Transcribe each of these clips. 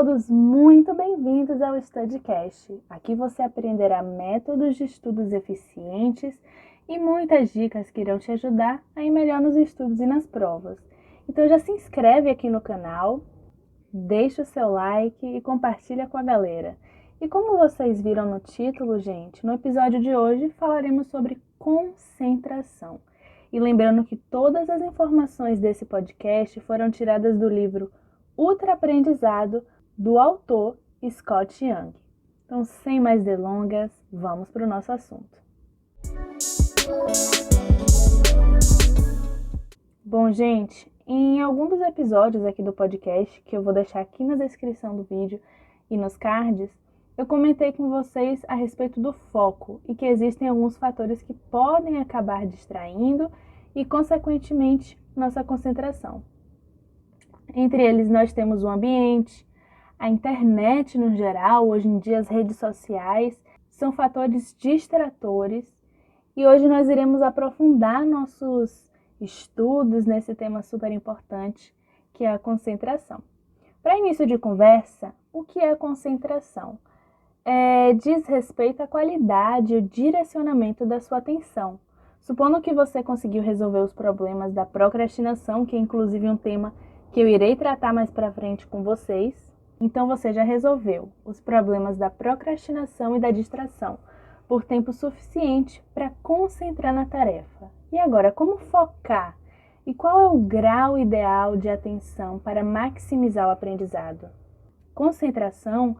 todos muito bem-vindos ao StudyCast. Aqui você aprenderá métodos de estudos eficientes e muitas dicas que irão te ajudar a ir melhor nos estudos e nas provas. Então já se inscreve aqui no canal, deixa o seu like e compartilha com a galera. E como vocês viram no título, gente, no episódio de hoje falaremos sobre concentração. E lembrando que todas as informações desse podcast foram tiradas do livro Ultraaprendizado, do autor Scott Young. Então, sem mais delongas, vamos para o nosso assunto. Bom, gente, em algum dos episódios aqui do podcast, que eu vou deixar aqui na descrição do vídeo e nos cards, eu comentei com vocês a respeito do foco e que existem alguns fatores que podem acabar distraindo e, consequentemente, nossa concentração. Entre eles, nós temos o ambiente, a internet no geral, hoje em dia as redes sociais, são fatores distratores. E hoje nós iremos aprofundar nossos estudos nesse tema super importante, que é a concentração. Para início de conversa, o que é concentração? Diz respeito à qualidade e o direcionamento da sua atenção. Supondo que você conseguiu resolver os problemas da procrastinação, que é inclusive um tema que eu irei tratar mais para frente com vocês, então você já resolveu os problemas da procrastinação e da distração por tempo suficiente para concentrar na tarefa. E agora, como focar? E qual é o grau ideal de atenção para maximizar o aprendizado? Concentração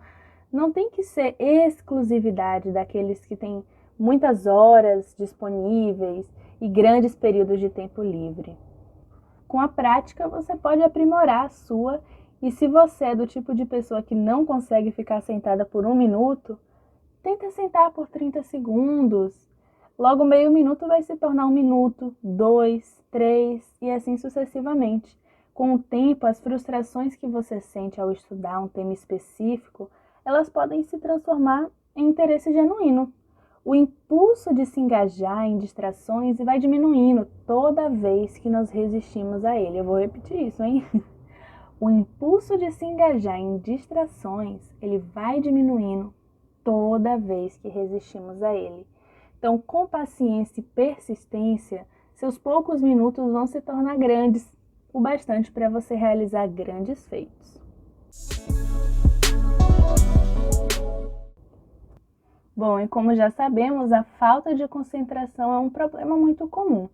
não tem que ser exclusividade daqueles que têm muitas horas disponíveis e grandes períodos de tempo livre. Com a prática, você pode aprimorar a sua, e se você é do tipo de pessoa que não consegue ficar sentada por 1 minuto, tenta sentar por 30 segundos. Logo, meio minuto vai se tornar 1 minuto, 2, 3 e assim sucessivamente. Com o tempo, as frustrações que você sente ao estudar um tema específico, elas podem se transformar em interesse genuíno. O impulso de se engajar em distrações vai diminuindo toda vez que nós resistimos a ele. Eu vou repetir isso, hein? O impulso de se engajar em distrações, ele vai diminuindo toda vez que resistimos a ele. Então, com paciência e persistência, seus poucos minutos vão se tornar grandes, o bastante para você realizar grandes feitos. Bom, e como já sabemos, a falta de concentração é um problema muito comum.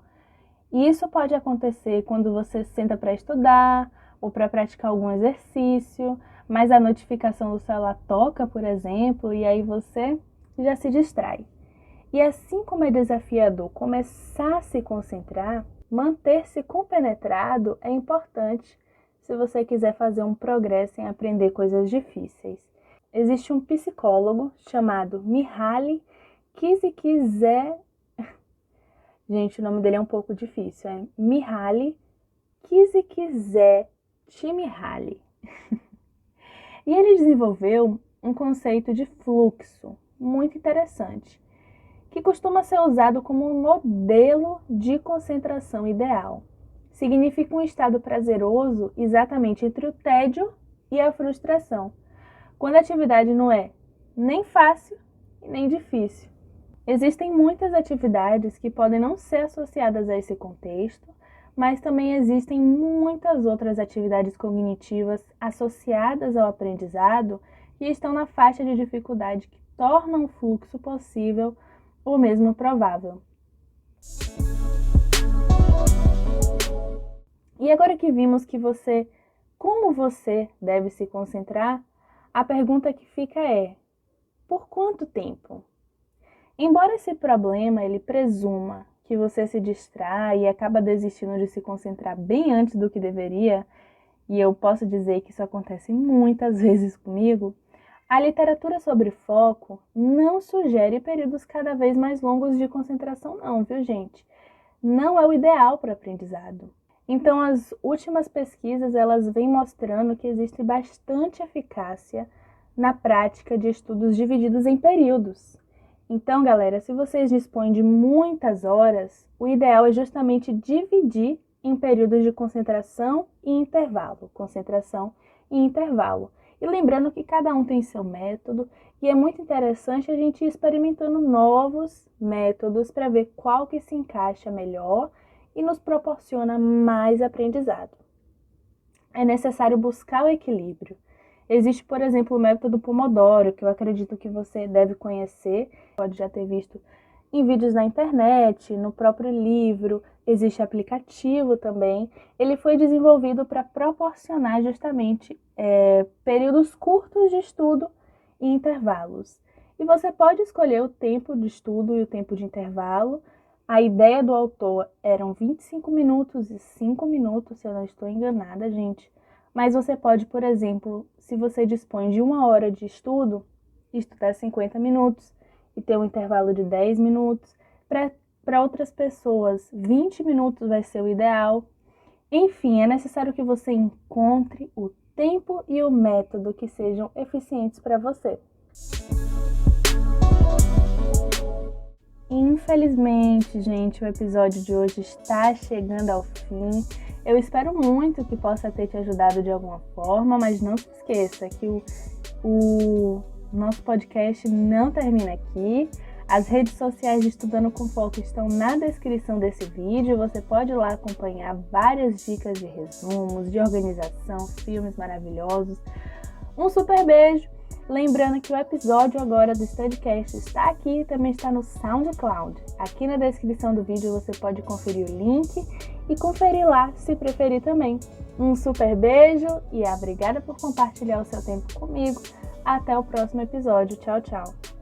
E isso pode acontecer quando você senta para estudar ou para praticar algum exercício, mas a notificação do celular toca, por exemplo, e aí você já se distrai. E assim como é desafiador começar a se concentrar, manter-se compenetrado é importante se você quiser fazer um progresso em aprender coisas difíceis. Existe um psicólogo chamado Mihaly Csikszentmihalyi. Gente, o nome dele é um pouco difícil, é Mihaly Csikszentmihalyi. E ele desenvolveu um conceito de fluxo muito interessante, que costuma ser usado como um modelo de concentração ideal. Significa um estado prazeroso exatamente entre o tédio e a frustração, quando a atividade não é nem fácil e nem difícil. Existem muitas atividades que podem não ser associadas a esse contexto, mas também existem muitas outras atividades cognitivas associadas ao aprendizado que estão na faixa de dificuldade que tornam o fluxo possível ou mesmo provável. E agora que vimos como você deve se concentrar, a pergunta que fica é: por quanto tempo? Embora esse problema ele presuma que você se distrai e acaba desistindo de se concentrar bem antes do que deveria, e eu posso dizer que isso acontece muitas vezes comigo, a literatura sobre foco não sugere períodos cada vez mais longos de concentração não, viu, gente? Não é o ideal para o aprendizado. Então, as últimas pesquisas, elas vêm mostrando que existe bastante eficácia na prática de estudos divididos em períodos. Então, galera, se vocês dispõem de muitas horas, o ideal é justamente dividir em períodos de concentração e intervalo. E lembrando que cada um tem seu método e é muito interessante a gente ir experimentando novos métodos para ver qual que se encaixa melhor e nos proporciona mais aprendizado. É necessário buscar o equilíbrio. Existe, por exemplo, o método Pomodoro, que eu acredito que você deve conhecer, pode já ter visto em vídeos na internet, no próprio livro, existe aplicativo também. Ele foi desenvolvido para proporcionar justamente períodos curtos de estudo e intervalos. E você pode escolher o tempo de estudo e o tempo de intervalo. A ideia do autor eram 25 minutos e 5 minutos, se eu não estou enganada, gente. Mas você pode, por exemplo, se você dispõe de 1 hora de estudo, estudar 50 minutos e ter um intervalo de 10 minutos. Para outras pessoas, 20 minutos vai ser o ideal. Enfim, é necessário que você encontre o tempo e o método que sejam eficientes para você. Infelizmente, gente, o episódio de hoje está chegando ao fim. Eu espero muito que possa ter te ajudado de alguma forma, mas não se esqueça que o nosso podcast não termina aqui. As redes sociais de Estudando com Foco estão na descrição desse vídeo. Você pode ir lá acompanhar várias dicas de resumos, de organização, filmes maravilhosos. Um super beijo! Lembrando que o episódio agora do Studcast está aqui e também está no SoundCloud. Aqui na descrição do vídeo você pode conferir o link e conferir lá se preferir também. Um super beijo e obrigada por compartilhar o seu tempo comigo. Até o próximo episódio. Tchau, tchau!